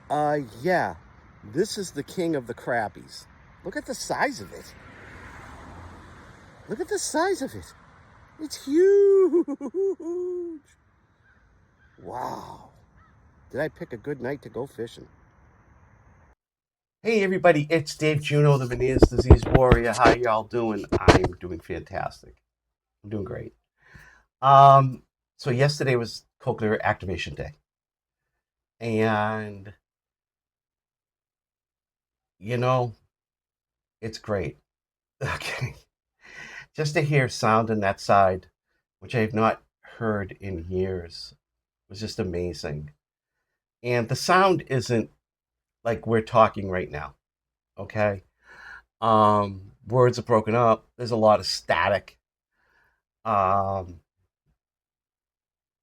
Yeah, this is the king of the crappies. Look at the size of it. Look at the size of it. It's huge. Wow. Did I pick a good night to go fishing? Hey everybody, it's Dave Juno, the Meniere's Disease Warrior. How y'all doing? I'm doing fantastic. I'm doing great. Um, so yesterday was Cochlear Activation Day, and you know it's great. Okay, just to hear sound on that side, which I have not heard in years, was just amazing. And the sound isn't like we're talking right now. Okay, words are broken up. There's a lot of static. Um,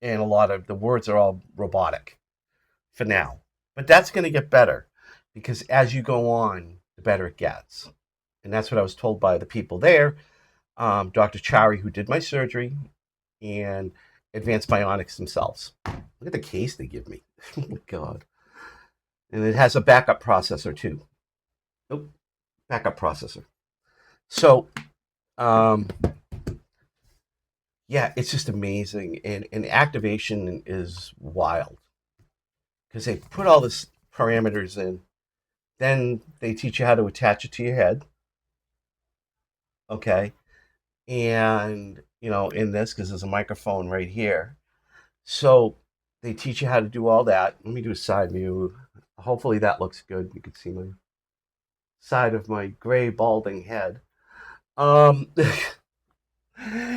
and a lot of the words are all robotic for now. But that's going to get better because as you go on, the better it gets. And that's what I was told by the people there. Dr. Chari, who did my surgery, and Advanced Bionics themselves. Look at the case they give me. Oh my God. And it has a backup processor too. Oh, backup processor. So, um, yeah, it's just amazing. And activation is wild because they put all this parameters in. Then they teach you how to attach it to your head. Okay. And, in this, because there's a microphone right here. So they teach you how to do all that. Let me do a side view. Hopefully that looks good. You can see my side of my gray balding head. Um,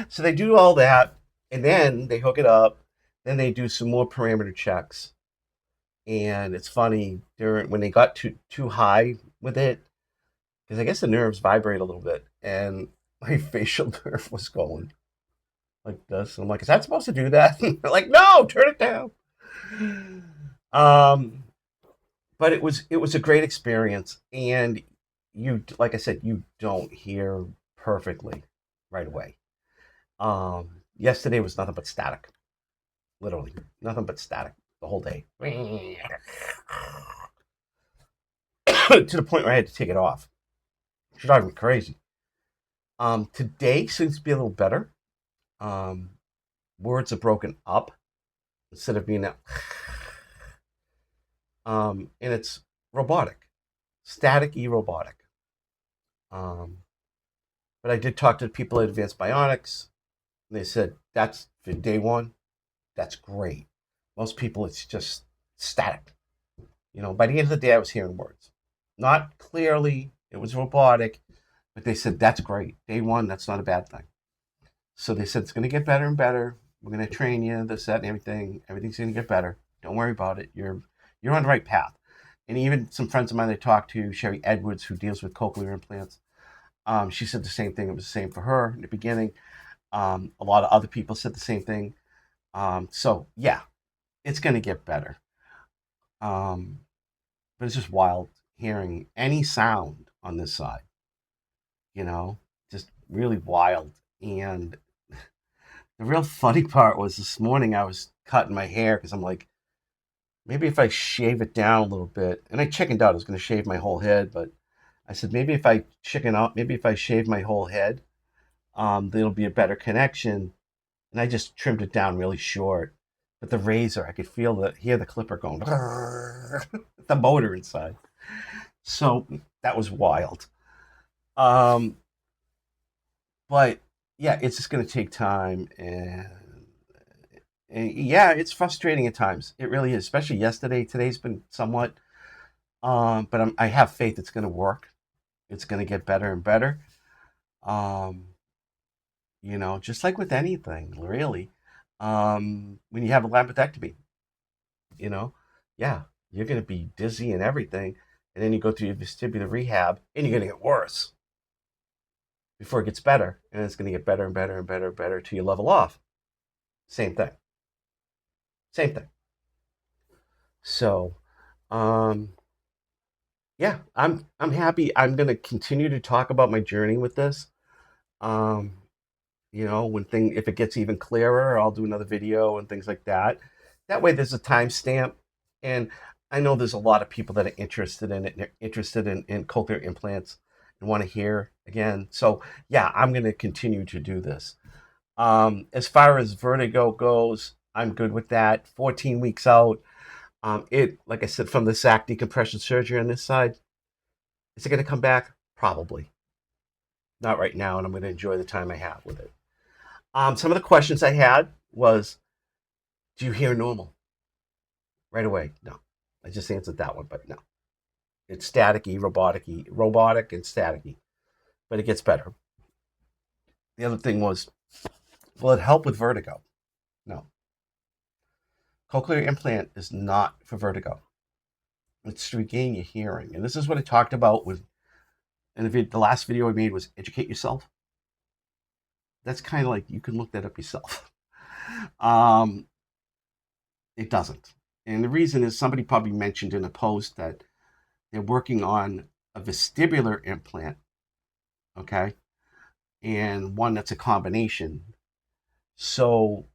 so they do all that, and then they hook it up. Then they do some more parameter checks. And it's funny during when they got too high with it, because I guess the nerves vibrate a little bit, and my facial nerve was going like this. I'm like, is that supposed to do that? They're like, no, turn it down. Um, but it was a great experience, and like I said, you don't hear perfectly right away. Yesterday was nothing but static, literally nothing but static the whole day, to the point where I had to take it off. It's driving me crazy. Today seems to be a little better. Um, Words are broken up instead of being that. And it's robotic, static-y robotic. Um, but I did talk to the people at Advanced Bionics, and they said that's for day one. That's great. Most people, it's just static. By the end of the day, I was hearing words, not clearly. It was robotic, but they said that's great. Day one, that's not a bad thing. So they said it's going to get better and better. We're going to train you, this, that, and everything. Everything's going to get better. Don't worry about it. You're on the right path. And even some friends of mine I talked to, Sherry Edwards, who deals with cochlear implants, she said the same thing. It was the same for her in the beginning. A lot of other people said the same thing. So yeah, it's going to get better. Um, but it's just wild hearing any sound on this side. Just really wild. And the real funny part was this morning I was cutting my hair because I'm like, maybe if I shave it down a little bit, and I chickened out, I was going to shave my whole head, but I said maybe if I chicken out, maybe if I shave my whole head, there'll be a better connection. And I just trimmed it down really short. But the razor, I could hear the clipper going, the motor inside. So that was wild. Um, but yeah, it's just going to take time, and yeah, it's frustrating at times. It really is, especially yesterday. Today's been somewhat, but I have faith it's going to work. It's going to get better and better. Um, just like with anything, really. When you have a lampectomy, you know, yeah, you're going to be dizzy and everything, and then you go through your vestibular rehab, and you're going to get worse before it gets better, and it's going to get better and better and better and better till you level off. Same thing. Same thing. So, um, yeah, I'm happy. I'm gonna continue to talk about my journey with this. Um, if it gets even clearer, I'll do another video and things like that. That way, there's a timestamp, and I know there's a lot of people that are interested in it, and interested in cochlear implants and want to hear again. So yeah, I'm going to continue to do this. As far as vertigo goes, I'm good with that. 14 weeks out. Like I said, from the sac decompression surgery on this side, is it going to come back? Probably not right now, and I'm going to enjoy the time I have with it. Some of the questions I had was, do you hear normal right away? No, I just answered that one, but no, it's staticky, robotic and staticky, but it gets better. The other thing was, will it help with vertigo? No, cochlear implant is not for vertigo. It's to regain your hearing, and this is what I talked about with. And the last video I made was educate yourself. That's kind of like, you can look that up yourself. Um, it doesn't. And the reason is, somebody probably mentioned in a post that they're working on a vestibular implant, okay, and one that's a combination. So,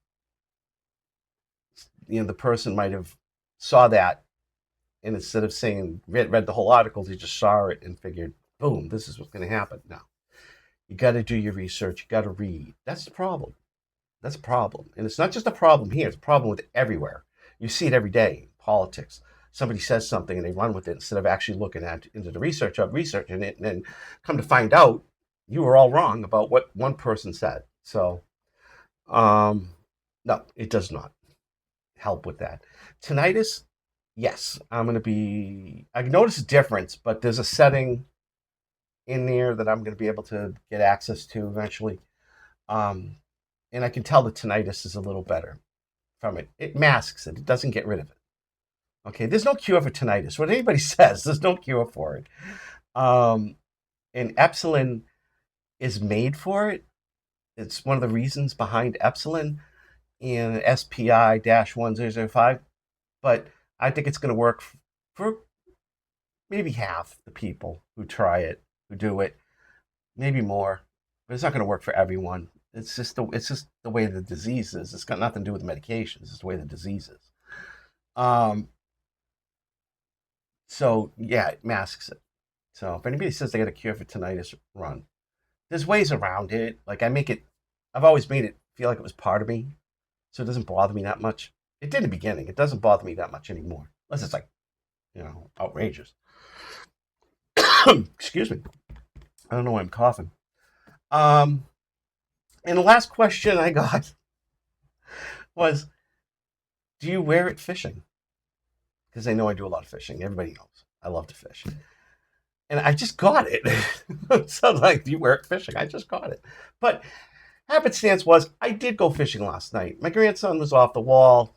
the person might have saw that, and instead of saying read the whole article, they just saw it and figured, boom, this is what's going to happen. No, you got to do your research. You got to read. That's the problem. That's a problem. And it's not just a problem here, it's a problem with everywhere. You see it every day in politics. Somebody says something and they run with it instead of actually looking into the research of researching it, and then come to find out you were all wrong about what one person said. So, no, it does not help with that. Tinnitus, yes, I notice a difference, but there's a setting in there that I'm going to be able to get access to eventually. Um, and I can tell the tinnitus is a little better from it. It masks it. It doesn't get rid of it. Okay, there's no cure for tinnitus. What anybody says, there's no cure for it. Um, and Epsilon is made for it. It's one of the reasons behind Epsilon in SPI-1005. But I think it's going to work for maybe half the people who try it, who do it, maybe more. But it's not going to work for everyone. It's just the way the disease is. It's got nothing to do with the medications. It's the way the disease is. Um, so yeah, it masks it. So if anybody says they got a cure for tinnitus, run. There's ways around it. Like, I've always made it feel like it was part of me, so it doesn't bother me that much. It did in the beginning. It doesn't bother me that much anymore, unless it's like, outrageous. Excuse me. I don't know why I'm coughing. And the last question I got was, do you wear it fishing? Because they know I do a lot of fishing. Everybody knows I love to fish. And I just got it. So like, do you wear it fishing? I just got it. But happenstance was, I did go fishing last night. My grandson was off the wall.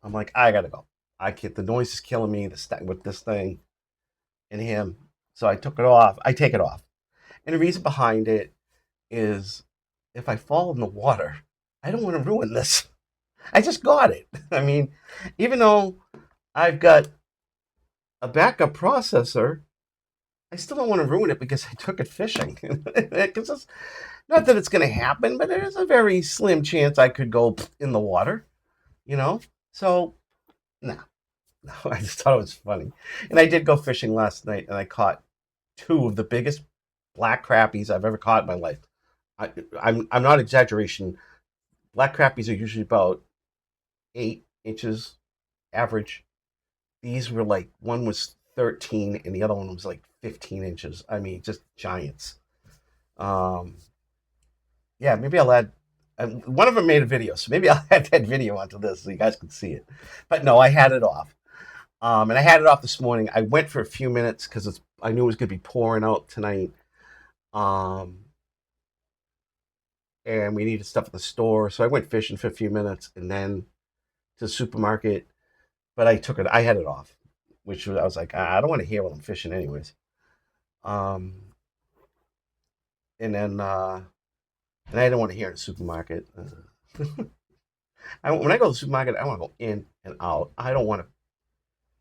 I'm like, I gotta go. The noise is killing me with this thing and him. So I took it off. I take it off. And the reason behind it is, if I fall in the water, I don't want to ruin this. I just got it. I mean, even though I've got a backup processor, I still don't want to ruin it because I took it fishing. Because not that it's going to happen, but there's a very slim chance I could go in the water, So, no, I just thought it was funny. And I did go fishing last night, and I caught two of the biggest black crappies I've ever caught in my life. I'm not exaggeration. Black crappies are usually about 8 inches average. These were like, one was 13 and the other one was like 15 inches. I mean, just giants. Yeah, maybe I'll add. One of them made a video, so maybe I'll add that video onto this so you guys can see it. But no, I had it off. And I had it off this morning. I went for a few minutes because I knew it was going to be pouring out tonight. And we needed stuff at the store, so I went fishing for a few minutes and then to the supermarket. But I had it off, I was like, I don't want to hear while I'm fishing anyways. And then and I didn't want to hear in the supermarket. When I go to the supermarket, I want to go in and out. I don't want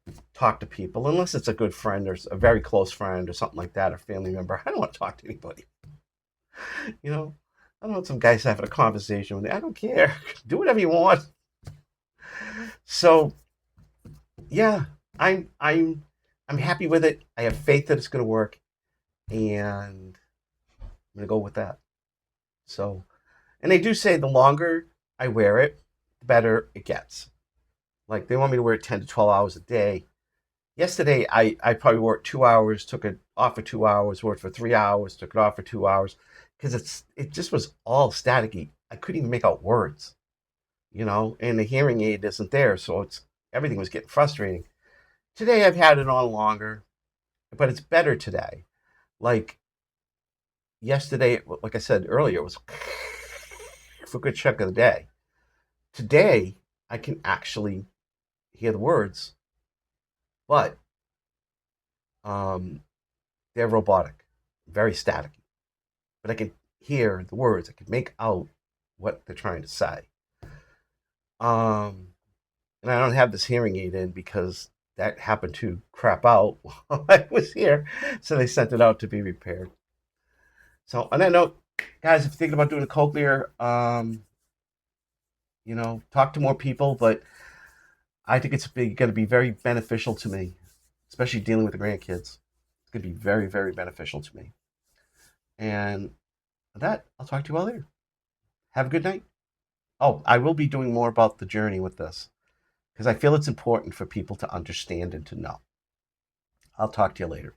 to talk to people unless it's a good friend or a very close friend or something like that, or family member. I don't want to talk to anybody. I don't want some guys having a conversation with me. I don't care. Do whatever you want. So, yeah, I'm I'm happy with it. I have faith that it's going to work, and I'm going to go with that. So, and they do say the longer I wear it, the better it gets. Like they want me to wear it 10 to 12 hours a day. Yesterday, I probably wore it 2 hours, took it off for 2 hours, wore it for 3 hours, took it off for 2 hours, because it just was all staticky. I couldn't even make out words, and the hearing aid isn't there, so everything was getting frustrating. Today I've had it on longer, but it's better today. Like yesterday, like I said earlier, it was for a good chunk of the day. Today I can actually hear the words, but um, they're robotic, very static. But I can hear the words. I can make out what they're trying to say. Um, and I don't have this hearing aid in because that happened to crap out while I was here, so they sent it out to be repaired. So on that note, guys, if you're thinking about doing a cochlear, talk to more people. But I think it's going to be very beneficial to me, especially dealing with the grandkids. It's going to be very, very beneficial to me. And with that, I'll talk to you all later. Have a good night. Oh, I will be doing more about the journey with this because I feel it's important for people to understand and to know. I'll talk to you later.